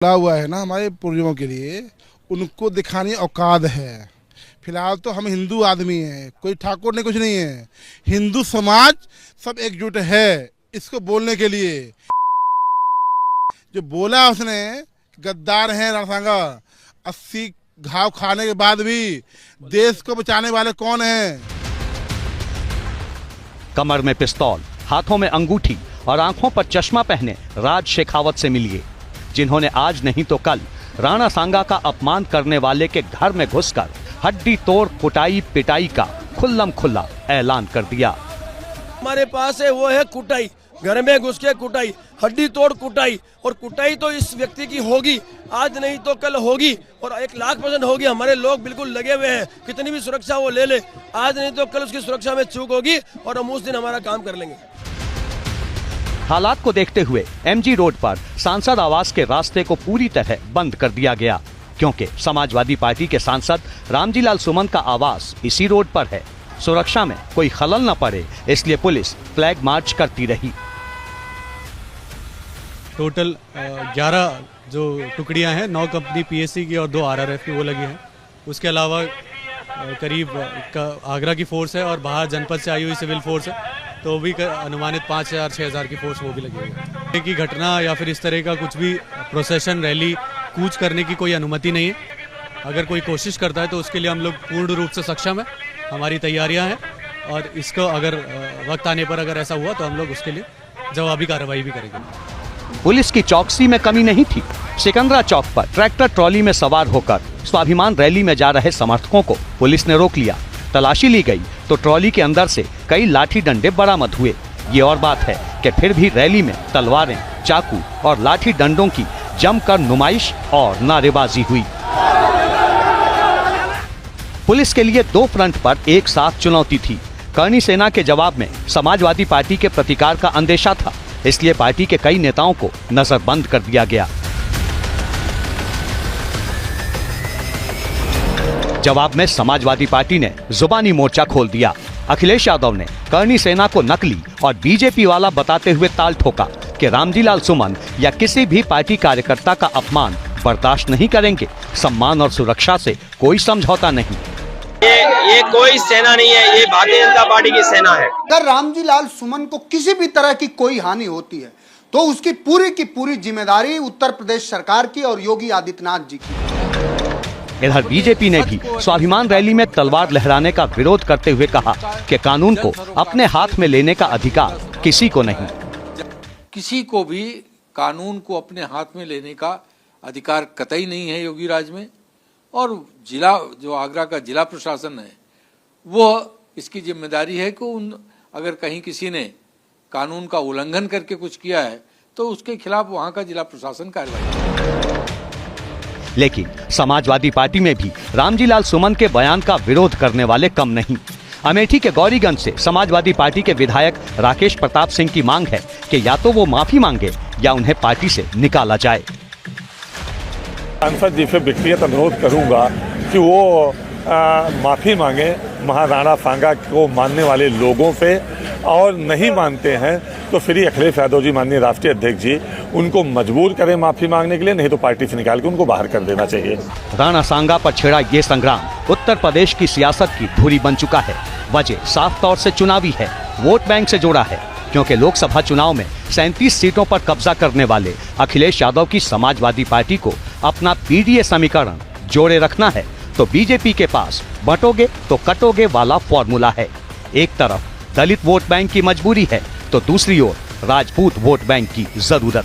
खुला हुआ है ना हमारे पूर्वजों के लिए, उनको दिखाने औकात है। फिलहाल तो हम हिंदू आदमी हैं, कोई ठाकुर नहीं, कुछ नहीं है। हिंदू समाज सब एकजुट है इसको बोलने के लिए। जो बोला उसने गद्दार हैं रणसांगा, 80 घाव खाने के बाद भी देश को बचाने वाले कौन हैं? कमर में पिस्तौल, हाथों में अंगूठी और आंखों पर चश्मा पहने राज शेखावत से मिलिए, जिन्होंने आज नहीं तो कल राणा सांगा का अपमान करने वाले के घर में घुसकर हड्डी तोड़ कुटाई पिटाई का खुल्लम खुल्ला ऐलान कर दिया। हमारे पास है वो है कुटाई, घर में घुस के कुटाई, हड्डी तोड़ कुटाई। और कुटाई तो इस व्यक्ति की होगी, आज नहीं तो कल होगी, और 1,00,000% होगी। हमारे लोग बिल्कुल लगे हुए हैं, कितनी भी सुरक्षा वो ले ले, आज नहीं तो कल उसकी सुरक्षा में चूक होगी और हम उस दिन हमारा काम कर लेंगे। हालात को देखते हुए एमजी रोड पर सांसद आवास के रास्ते को पूरी तरह बंद कर दिया गया, क्योंकि समाजवादी पार्टी के सांसद रामजीलाल सुमन का आवास इसी रोड पर है। सुरक्षा में कोई खलल न पड़े, इसलिए पुलिस फ्लैग मार्च करती रही। टोटल 11 जो टुकड़ियां हैं, 9 कंपनी पीएससी की और 2 आरआरएफ की वो लगी हैं। उसके अलावा करीब आगरा की फोर्स है और बाहर जनपद से आई हुई सिविल फोर्स है, तो भी अनुमानित 5,000-6,000 की फोर्स वो भी लगी हुई है। की घटना या फिर इस तरह का कुछ भी प्रोसेशन, रैली, कूच करने की कोई अनुमति नहीं है। अगर कोई कोशिश करता है तो उसके लिए हम लोग पूर्ण रूप से सक्षम है, हमारी तैयारियां हैं, और इसको अगर वक्त आने पर अगर ऐसा हुआ तो हम लोग उसके लिए जवाबी कार्रवाई भी करेंगे। पुलिस की चौकसी में कमी नहीं थी। सिकंदरा चौक पर ट्रैक्टर ट्रॉली में सवार होकर स्वाभिमान रैली में जा रहे समर्थकों को पुलिस ने रोक लिया। तलाशी ली गई तो ट्रॉली के अंदर से कई लाठी डंडे बरामद हुए। ये और बात है कि फिर भी रैली में तलवारें, चाकू और लाठी डंडों की जमकर नुमाइश और नारेबाजी हुई। पुलिस के लिए 2 फ्रंट पर एक साथ चुनौती थी। करनी सेना के जवाब में समाजवादी पार्टी के प्रतिकार का अंदेशा था, इसलिए पार्टी के कई नेताओं को नजरबंद कर दिया गया। जवाब में समाजवादी पार्टी ने जुबानी मोर्चा खोल दिया। अखिलेश यादव ने करनी सेना को नकली और बीजेपी वाला बताते हुए ताल ठोका कि रामजीलाल सुमन या किसी भी पार्टी कार्यकर्ता का अपमान बर्दाश्त नहीं करेंगे। सम्मान और सुरक्षा से कोई समझौता नहीं। ये कोई सेना नहीं है, ये भारतीय जनता पार्टी की सेना है। अगर रामजीलाल सुमन को किसी भी तरह की कोई हानि होती है तो उसकी पूरी की पूरी जिम्मेदारी उत्तर प्रदेश सरकार की और योगी आदित्यनाथ जी की। इधर बीजेपी ने भी स्वाभिमान रैली में तलवार लहराने का विरोध करते हुए कहा कि कानून को अपने हाथ में लेने का अधिकार किसी को नहीं। किसी को भी कानून को अपने हाथ में लेने का अधिकार कतई नहीं है योगी राज में। और जिला जो आगरा का जिला प्रशासन है वो इसकी जिम्मेदारी है कि अगर कहीं किसी ने कानून का उल्लंघन करके कुछ किया है तो उसके खिलाफ वहां का जिला प्रशासन कार्रवाई करे। लेकिन समाजवादी पार्टी में भी रामजीलाल सुमन के बयान का विरोध करने वाले कम नहीं। अमेठी के गौरीगंज से समाजवादी पार्टी के विधायक राकेश प्रताप सिंह की मांग है कि या तो वो माफी मांगे या उन्हें पार्टी से निकाला जाए। सांसद जी से व्यक्तिगत अनुरोध करूंगा कि वो माफी मांगे महाराणा सांगा को मानने वाले लोगों से, और नहीं मानते हैं तो फिर अखिलेश यादव जी माननीय राष्ट्रीय अध्यक्ष जी उनको मजबूर करें माफी मांगने के लिए, नहीं तो पार्टी से निकाल के उनको बाहर कर देना चाहिए। राणा सांगा पर छेड़ा ये संग्राम उत्तर प्रदेश की सियासत की धुरी बन चुका है। वजह साफ तौर से चुनावी है, वोट बैंक से जुड़ा है, क्योंकि लोकसभा चुनाव में 37 सीटों पर कब्जा करने वाले अखिलेश यादव की समाजवादी पार्टी को अपना पीडीए समीकरण जोड़े रखना है, तो बीजेपी के पास बटोगे तो कटोगे वाला फॉर्मूला है। एक तरफ दलित वोट बैंक की मजबूरी है तो दूसरी ओर राजपूत वोट बैंक की जरूरत।